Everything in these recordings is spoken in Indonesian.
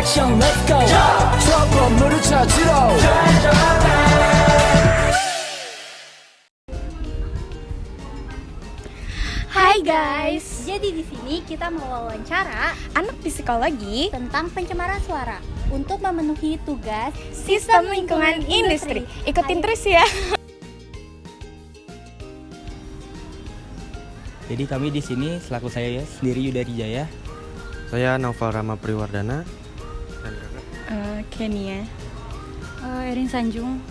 action let's go 저 건물을 찾으러 Hai guys, Jadi di sini kita mau wawancara anak psikologi tentang pencemaran suara untuk memenuhi tugas Sistem Lingkungan Industri. Ikutin Ayo. terus ya. Jadi kami di sini selaku saya sendiri Yudari Jaya. Saya Naufal Rama Priwardana dan kakak. Kenia. Erin Sanjung.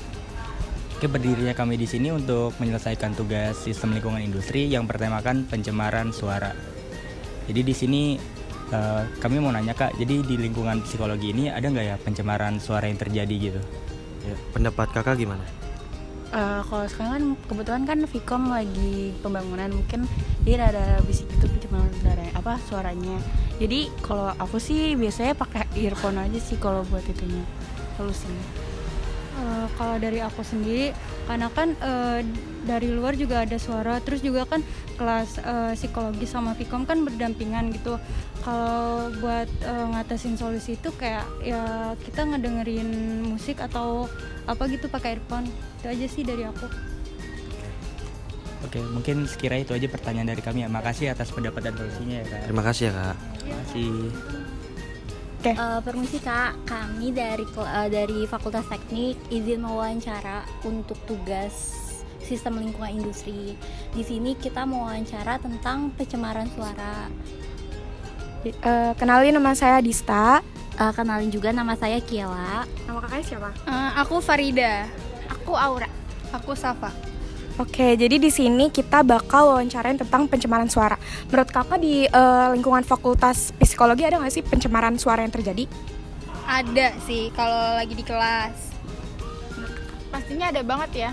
Berdirinya kami di sini untuk menyelesaikan tugas sistem lingkungan industri yang bertemakan pencemaran suara. Jadi di sini kami mau nanya Kak, jadi di lingkungan psikologi ini ada nggak ya pencemaran suara yang terjadi gitu? Ya, pendapat kakak gimana? Kalau sekarang kan kebetulan kan Vkom lagi pembangunan, mungkin jadi ada bisik itu pencemaran suaranya. Jadi kalau aku sih biasanya pakai earphone aja sih kalau buat itunya solusinya. Kalau dari aku sendiri, karena kan dari luar juga ada suara, terus juga kan kelas psikologi sama Vkom kan berdampingan gitu. Kalau buat ngatasin solusi itu kayak ya kita ngedengerin musik atau apa gitu pakai earphone. Itu aja sih dari aku. Oke, mungkin sekira itu aja pertanyaan dari kami ya. Makasih atas pendapat dan solusinya ya Kak. Terima kasih ya kak. Terima kasih. Permisi Kak, kami dari Fakultas Teknik izin mewawancara untuk tugas Sistem Lingkungan Industri. Di sini kita mewawancara tentang pencemaran suara. Kenalin, nama saya Dista. Kenalin juga, nama saya Kiela. Nama kakaknya siapa? Aku Farida. Aku Aura. Aku Safa. Oke, jadi di sini kita bakal wawancarain tentang pencemaran suara. Menurut kakak di lingkungan Fakultas Psikologi ada nggak sih pencemaran suara yang terjadi? Ada sih kalau lagi di kelas. Pastinya ada banget ya.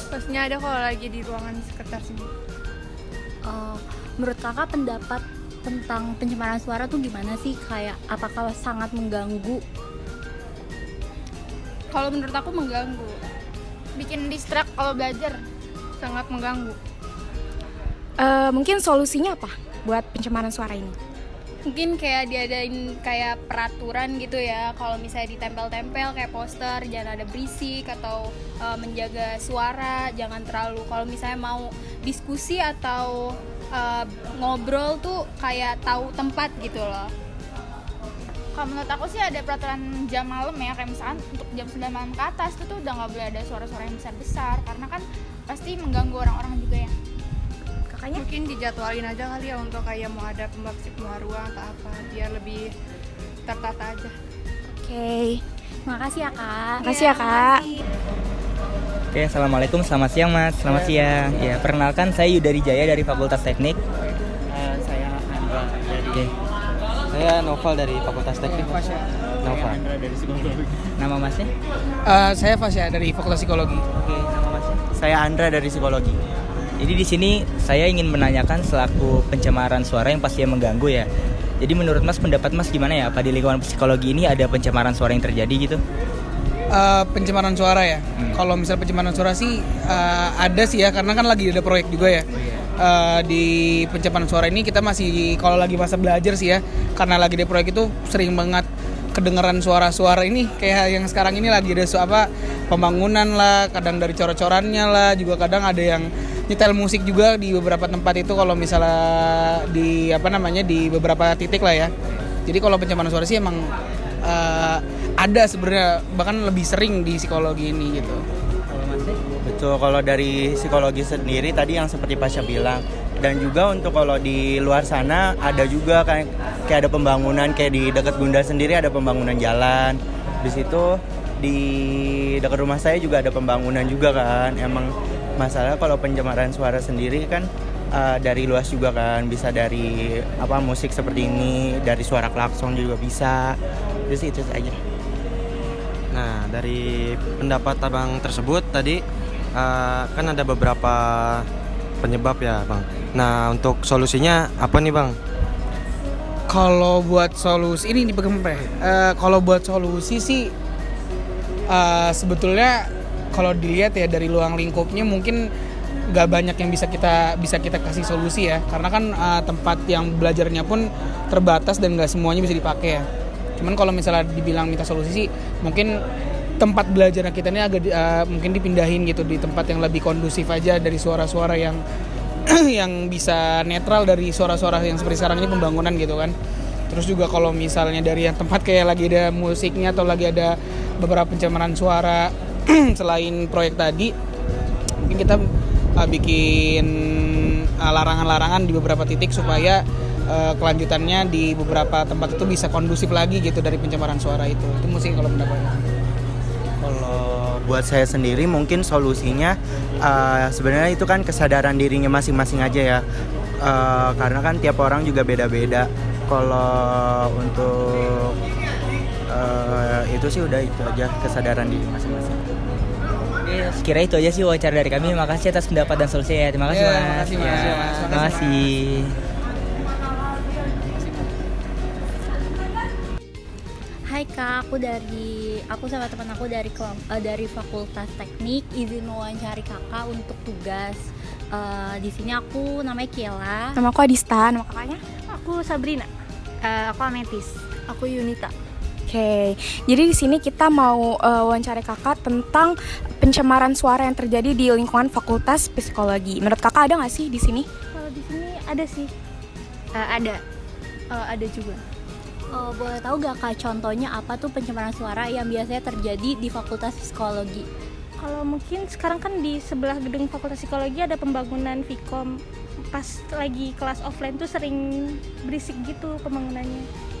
Pastinya ada kalau lagi di ruangan sekitar sini. Menurut kakak pendapat tentang pencemaran suara tuh gimana sih? Kayak apakah sangat mengganggu? Kalau menurut aku mengganggu. Bikin distract kalau belajar, sangat mengganggu. Mungkin solusinya apa buat pencemaran suara ini? Mungkin kayak diadain kayak peraturan gitu ya, kalau misalnya ditempel-tempel kayak poster, jangan ada berisik atau menjaga suara, jangan terlalu, kalau misalnya mau diskusi atau ngobrol tuh kayak tahu tempat gitu loh. Kalau menurut aku sih ada peraturan jam malam ya, kayak misalkan untuk jam 9 malam ke atas itu tuh udah nggak boleh ada suara-suara yang besar-besar, karena kan pasti mengganggu orang-orang juga ya. Kakaknya? Mungkin dijadwalin aja kali ya untuk kayak mau ada pembagi ruang atau apa, biar lebih tertata aja. Oke. Makasih ya Kak. Makasih ya Kak. Oke, assalamualaikum, selamat siang Mas. Selamat siang. Ya, perkenalkan saya Yudari Jaya dari Fakultas Teknik. Saya Andra dari Oke. Saya Naufal dari Fakultas Teknik. Naufal. dari psikologi. Nama Masnya? Saya Fasya dari Fakultas Psikologi. Oke, nama Masnya? Saya Andra dari psikologi. Jadi di sini saya ingin menanyakan selaku pencemaran suara yang pastinya mengganggu ya. Jadi menurut Mas, pendapat Mas gimana ya? Apa di lingkungan psikologi ini ada pencemaran suara yang terjadi gitu? Pencemaran suara ya. Kalau misal pencemaran suara sih ada sih ya, karena kan lagi ada proyek juga ya. Di pencemaran suara ini kita masih kalau lagi masa belajar sih ya, karena lagi di proyek itu sering banget kedengeran suara-suara ini kayak yang sekarang ini lagi ada pembangunan lah, kadang dari cor-corannya lah, juga kadang ada yang nyetel musik juga di beberapa tempat itu kalau misalnya di beberapa titik lah ya. Jadi kalau pencemaran suara sih emang ada sebenarnya, bahkan lebih sering di psikologi ini gitu. Betul, kalau dari psikologi sendiri tadi yang seperti Pasha bilang, dan juga untuk kalau di luar sana ada juga kayak ada pembangunan, kayak di dekat Gundar sendiri ada pembangunan jalan. Di situ di dekat rumah saya juga ada pembangunan juga kan. Emang masalah kalau pencemaran suara sendiri kan dari luas juga kan, bisa dari musik seperti ini, dari suara klakson juga bisa. Jadi itu saja. Nah, dari pendapat abang tersebut tadi kan ada beberapa penyebab ya bang. Nah, untuk solusinya apa nih bang? Kalau buat solusi ini dipegang kalau buat solusi sih sebetulnya kalau dilihat ya dari luang lingkupnya mungkin nggak banyak yang bisa kita kasih solusi ya, karena kan tempat yang belajarnya pun terbatas dan nggak semuanya bisa dipakai ya. Cuman kalau misalnya dibilang minta solusi sih, mungkin tempat belajar kita ini agak mungkin dipindahin gitu di tempat yang lebih kondusif aja dari suara-suara yang yang bisa netral dari suara-suara yang seperti sekarang ini pembangunan gitu kan. Terus juga kalau misalnya dari yang tempat kayak lagi ada musiknya atau lagi ada beberapa pencemaran suara selain proyek tadi, mungkin kita bikin larangan-larangan di beberapa titik supaya kelanjutannya di beberapa tempat itu bisa kondusif lagi gitu dari pencemaran suara itu. Itu mungkin kalau pendapatnya. Kalau buat saya sendiri mungkin solusinya sebenarnya itu kan kesadaran dirinya masing-masing aja ya. Karena kan tiap orang juga beda-beda. Kalau untuk itu sih udah itu aja, kesadaran diri masing-masing. Sekira itu aja sih wawancara dari kami. Makasih atas pendapat dan solusinya ya. Terima kasih Mas. Terima kasih. Hai Kak, aku sama teman aku dari Fakultas Teknik izin mewawancari Kakak untuk tugas. Di sini aku namanya Kiela. Nama aku Adista, nama kakaknya? Aku Sabrina. Aku Ametis. Aku Yunita. Oke, jadi di sini kita mau wawancara kakak tentang pencemaran suara yang terjadi di lingkungan Fakultas Psikologi. Menurut kakak ada nggak sih di sini? Kalau di sini ada sih. Ada juga. Boleh tahu gak Kak contohnya apa tuh pencemaran suara yang biasanya terjadi di Fakultas Psikologi? Kalau mungkin sekarang kan di sebelah gedung Fakultas Psikologi ada pembangunan Vkom. Pas lagi kelas offline tuh sering berisik gitu pembangunannya.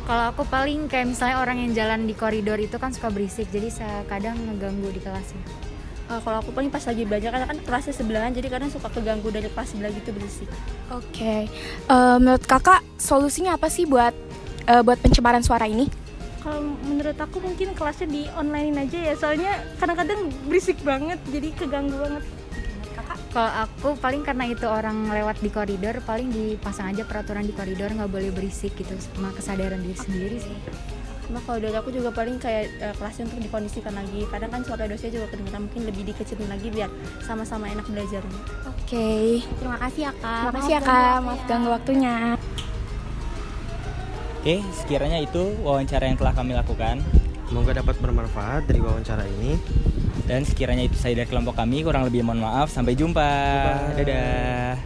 Kalau aku paling kayak misalnya orang yang jalan di koridor itu kan suka berisik, jadi kadang ngeganggu di kelasnya. Kalau aku paling pas lagi belajar kan kelasnya sebelahan, jadi kadang suka keganggu dari kelas sebelah gitu berisik. Oke, menurut kakak solusinya apa sih buat pencemaran suara ini? Kalau menurut aku mungkin kelasnya di onlinein aja ya, soalnya kadang-kadang berisik banget, jadi keganggu banget. Kalau aku paling karena itu orang lewat di koridor, paling dipasang aja peraturan di koridor nggak boleh berisik gitu, sama kesadaran diri sendiri sih. Cuma kalau dari aku juga paling kayak kelasnya untuk dikondisikan lagi. Kadang kan suara dosennya juga kedengeran, mungkin lebih dikecilin lagi biar sama-sama enak belajarnya. Oke, Terima kasih ya Kak. terima kasih ya kak, maaf ganggu waktunya. Oke, sekiranya itu wawancara yang telah kami lakukan. Semoga dapat bermanfaat dari wawancara ini. Dan sekiranya itu saya dari kelompok kami, kurang lebih mohon maaf. Sampai jumpa. Dadah.